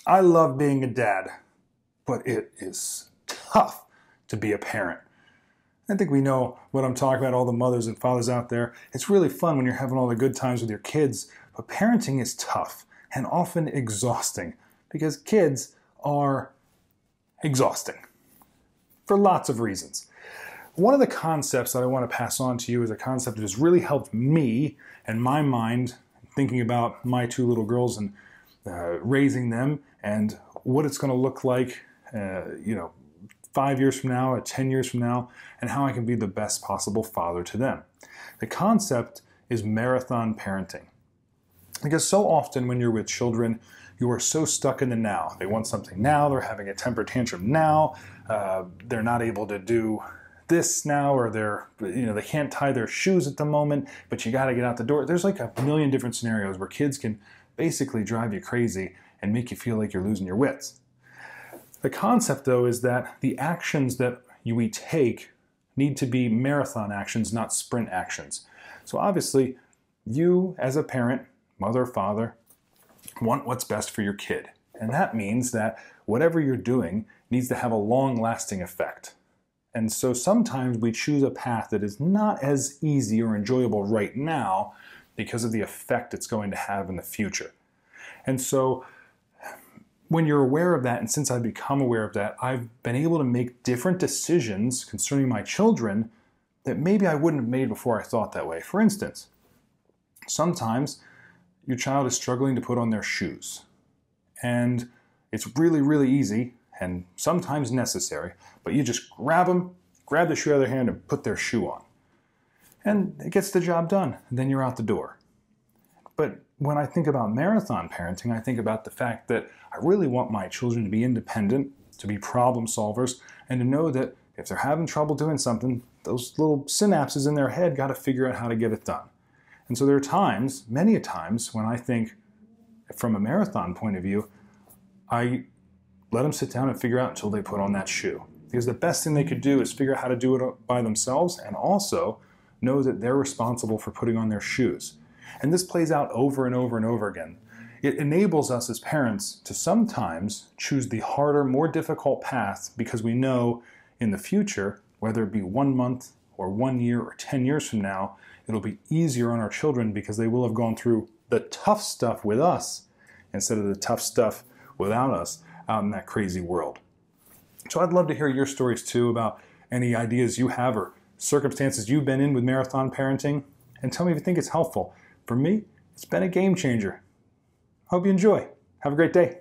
I love being a dad, but it is tough to be a parent. I think we know what I'm talking about, all the mothers and fathers out there. It's really fun when you're having all the good times with your kids, but parenting is tough and often exhausting because kids are exhausting for lots of reasons. One of the concepts that I want to pass on to you is a concept that has really helped me and my mind thinking about my two little girls and raising them and what it's going to look like, 5 years from now, 10 years from now, and how I can be the best possible father to them. The concept is marathon parenting. Because so often when you're with children, you are so stuck in the now. They want something now, they're having a temper tantrum now, they're not able to do this now, or they can't tie their shoes at the moment, but you got to get out the door. There's like a million different scenarios where kids can basically drive you crazy and make you feel like you're losing your wits. The concept, though, is that the actions that we take need to be marathon actions, not sprint actions. So obviously, you as a parent, mother, father, want what's best for your kid. And that means that whatever you're doing needs to have a long-lasting effect. And so sometimes we choose a path that is not as easy or enjoyable right now because of the effect it's going to have in the future. And so when you're aware of that, and since I've become aware of that, I've been able to make different decisions concerning my children that maybe I wouldn't have made before I thought that way. For instance, sometimes your child is struggling to put on their shoes. And it's really, really easy and sometimes necessary, but you just grab the shoe out of their hand and put their shoe on. And it gets the job done, and then you're out the door. But when I think about marathon parenting, I think about the fact that I really want my children to be independent, to be problem solvers, and to know that if they're having trouble doing something, those little synapses in their head got to figure out how to get it done. And so there are times, many a times, when I think from a marathon point of view, I let them sit down and figure out until they put on that shoe. Because the best thing they could do is figure out how to do it by themselves and also know that they're responsible for putting on their shoes. And this plays out over and over and over again. It enables us as parents to sometimes choose the harder, more difficult path because we know in the future, whether it be 1 month or 1 year or 10 years from now, it'll be easier on our children because they will have gone through the tough stuff with us instead of the tough stuff without us out in that crazy world. So I'd love to hear your stories too about any ideas you have or circumstances you've been in with marathon parenting, and tell me if you think it's helpful. For me, it's been a game changer. Hope you enjoy. Have a great day.